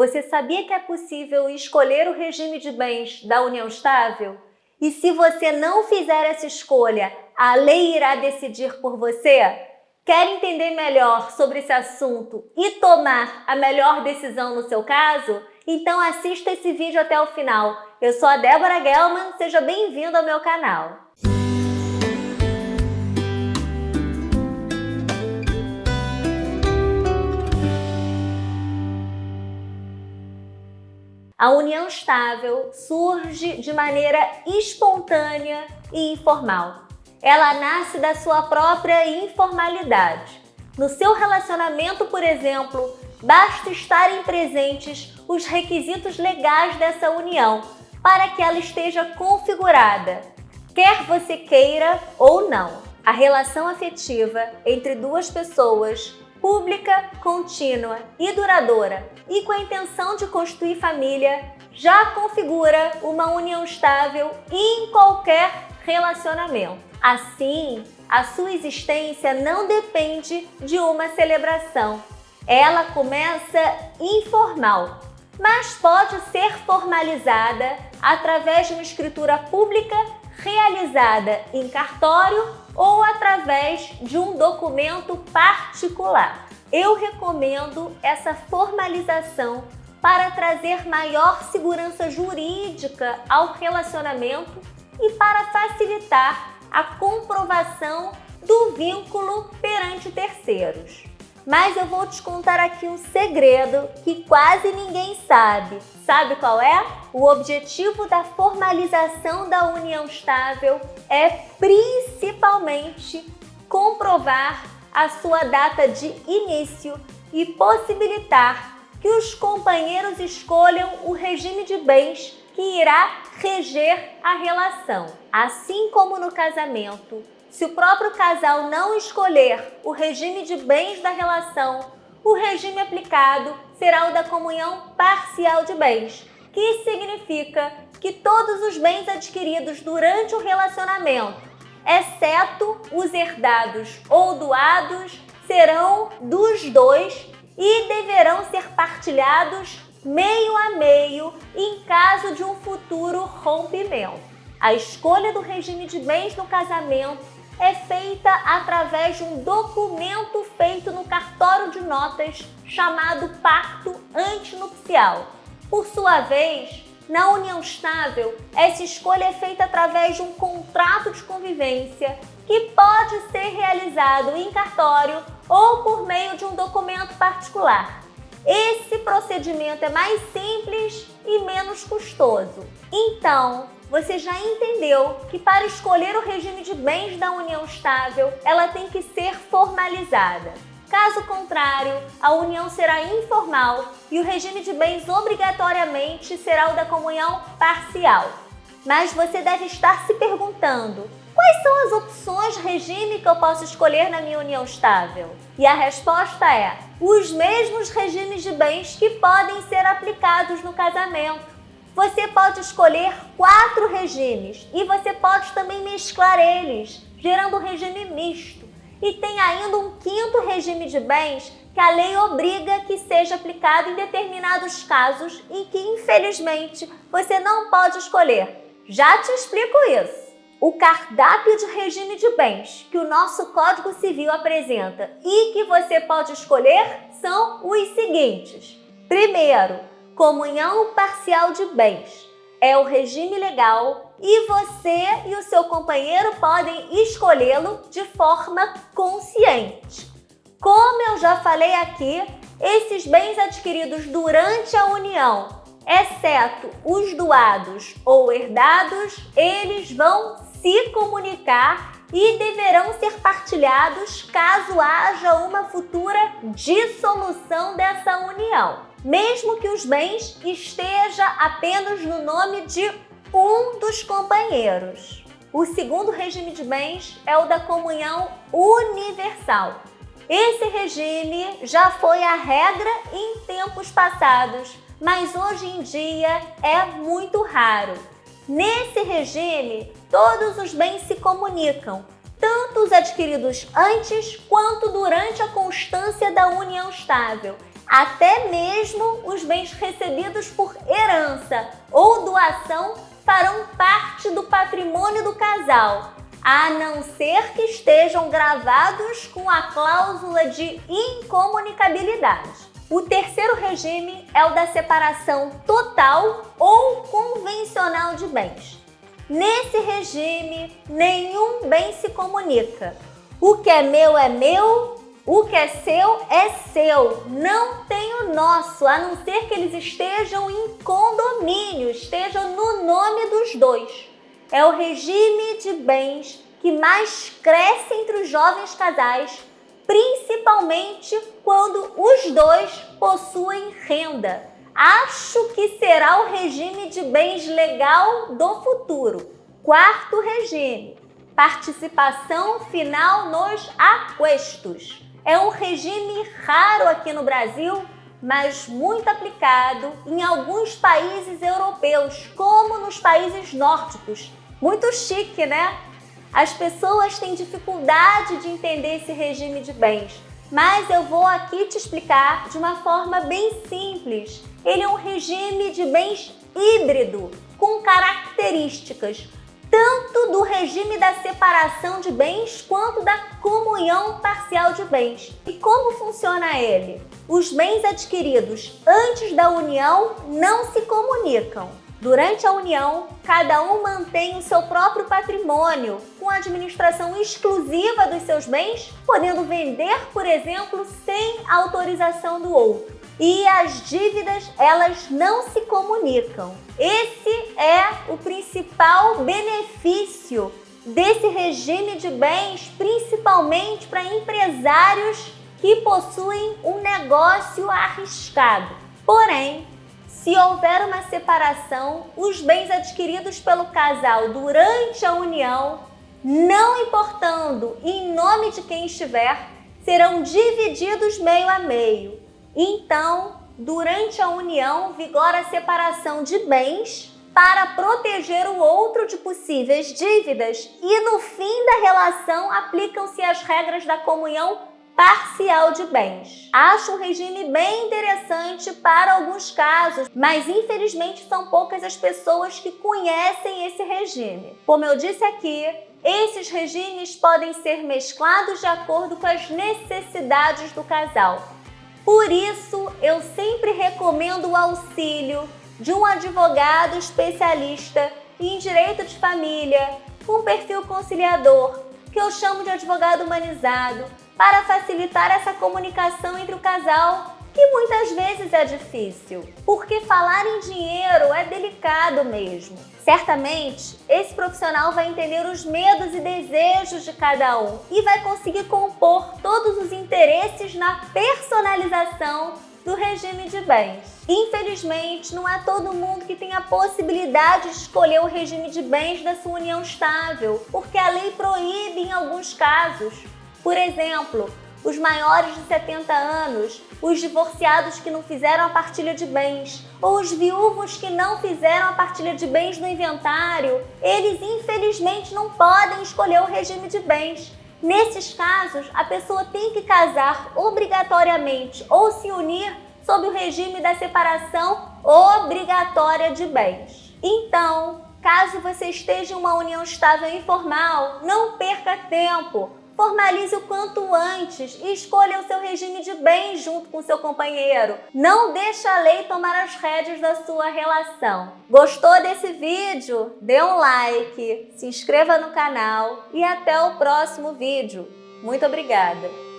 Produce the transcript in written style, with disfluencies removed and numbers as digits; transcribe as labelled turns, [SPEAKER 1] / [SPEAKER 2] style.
[SPEAKER 1] Você sabia que é possível escolher o regime de bens da união estável? E se você não fizer essa escolha, a lei irá decidir por você? Quer entender melhor sobre esse assunto e tomar a melhor decisão no seu caso? Então assista esse vídeo até o final. Eu sou a Débora Gelman, seja bem-vindo ao meu canal. A união estável surge de maneira espontânea e informal. Ela nasce da sua própria informalidade. No seu relacionamento, por exemplo, basta estarem presentes os requisitos legais dessa união para que ela esteja configurada, quer você queira ou não. A relação afetiva entre duas pessoas, pública, contínua e duradoura, e com a intenção de construir família, já configura uma união estável em qualquer relacionamento. Assim, a sua existência não depende de uma celebração. Ela começa informal, mas pode ser formalizada através de uma escritura pública realizada em cartório ou através de um documento particular. Eu recomendo essa formalização para trazer maior segurança jurídica ao relacionamento e para facilitar a comprovação do vínculo perante terceiros. Mas eu vou te contar aqui um segredo que quase ninguém sabe. Sabe qual é? O objetivo da formalização da união estável é principalmente comprovar a sua data de início e possibilitar que os companheiros escolham o regime de bens que irá reger a relação. Assim como no casamento, se o próprio casal não escolher o regime de bens da relação, o regime aplicado será o da comunhão parcial de bens, que significa que todos os bens adquiridos durante o relacionamento, exceto os herdados ou doados, serão dos dois e deverão ser partilhados meio a meio em caso de um futuro rompimento. A escolha do regime de bens no casamento é feita através de um documento feito no cartório de notas chamado pacto antinupcial. Por sua vez, na união estável, essa escolha é feita através de um contrato de convivência que pode ser realizado em cartório ou por meio de um documento particular. Esse procedimento é mais simples e menos custoso. Então, você já entendeu que para escolher o regime de bens da união estável, ela tem que ser formalizada. Caso contrário, a união será informal e o regime de bens obrigatoriamente será o da comunhão parcial. Mas você deve estar se perguntando: quais são as opções de regime que eu posso escolher na minha união estável? E a resposta é: os mesmos regimes de bens que podem ser aplicados no casamento. Você pode escolher 4 regimes e você pode também mesclar eles, gerando um regime misto. E tem ainda um 5º regime de bens que a lei obriga que seja aplicado em determinados casos em que, infelizmente, você não pode escolher. Já te explico isso. O cardápio de regime de bens que o nosso Código Civil apresenta e que você pode escolher são os seguintes. Primeiro, comunhão parcial de bens. É o regime legal e você e o seu companheiro podem escolhê-lo de forma consciente. Como eu já falei aqui, esses bens adquiridos durante a união, exceto os doados ou herdados, eles vão se comunicar e deverão ser partilhados caso haja uma futura dissolução dessa união, mesmo que os bens esteja apenas no nome de um dos companheiros. O segundo regime de bens é o da comunhão universal. Esse regime já foi a regra em tempos passados, mas hoje em dia é muito raro. Nesse regime, todos os bens se comunicam, tanto os adquiridos antes quanto durante a constância da união estável. Até mesmo os bens recebidos por herança ou doação farão parte do patrimônio do casal, a não ser que estejam gravados com a cláusula de incomunicabilidade. O terceiro regime é o da separação total ou convencional de bens. Nesse regime, nenhum bem se comunica. O que é meu, o que é seu, não tem o nosso, a não ser que eles estejam em condomínio, estejam no nome dos dois. É o regime de bens que mais cresce entre os jovens casais, principalmente quando os dois possuem renda. Acho que será o regime de bens legal do futuro. Quarto regime, participação final nos aquestos. É um regime raro aqui no Brasil, mas muito aplicado em alguns países europeus, como nos países nórdicos. Muito chique, né? As pessoas têm dificuldade de entender esse regime de bens, mas eu vou aqui te explicar de uma forma bem simples. Ele é um regime de bens híbrido, com características tanto do regime da separação de bens quanto da comunhão parcial de bens. E como funciona ele? Os bens adquiridos antes da união não se comunicam. Durante a união, cada um mantém o seu próprio patrimônio, com a administração exclusiva dos seus bens, podendo vender, por exemplo, sem autorização do outro. E as dívidas, elas não se comunicam. Esse é o principal benefício desse regime de bens, principalmente para empresários que possuem um negócio arriscado. Porém, se houver uma separação, os bens adquiridos pelo casal durante a união, não importando em nome de quem estiver, serão divididos meio a meio. Então, durante a união, vigora a separação de bens para proteger o outro de possíveis dívidas e, no fim da relação, aplicam-se as regras da comunhão parcial de bens. Acho um regime bem interessante para alguns casos, mas infelizmente são poucas as pessoas que conhecem esse regime. Como eu disse aqui, esses regimes podem ser mesclados de acordo com as necessidades do casal. Por isso, eu sempre recomendo o auxílio de um advogado especialista em direito de família, com perfil conciliador, que eu chamo de advogado humanizado, para facilitar essa comunicação entre o casal, que muitas vezes é difícil, porque falar em dinheiro é delicado mesmo. Certamente, esse profissional vai entender os medos e desejos de cada um e vai conseguir compor todos os interesses na personalização do regime de bens. Infelizmente, não é todo mundo que tem a possibilidade de escolher o regime de bens da sua união estável, porque a lei proíbe em alguns casos. Por exemplo, os maiores de 70 anos, os divorciados que não fizeram a partilha de bens, ou os viúvos que não fizeram a partilha de bens no inventário, eles infelizmente não podem escolher o regime de bens. Nesses casos, a pessoa tem que casar obrigatoriamente ou se unir sob o regime da separação obrigatória de bens. Então, caso você esteja em uma união estável e informal, não perca tempo. Formalize o quanto antes e escolha o seu regime de bens junto com seu companheiro. Não deixe a lei tomar as rédeas da sua relação. Gostou desse vídeo? Dê um like, se inscreva no canal e até o próximo vídeo. Muito obrigada!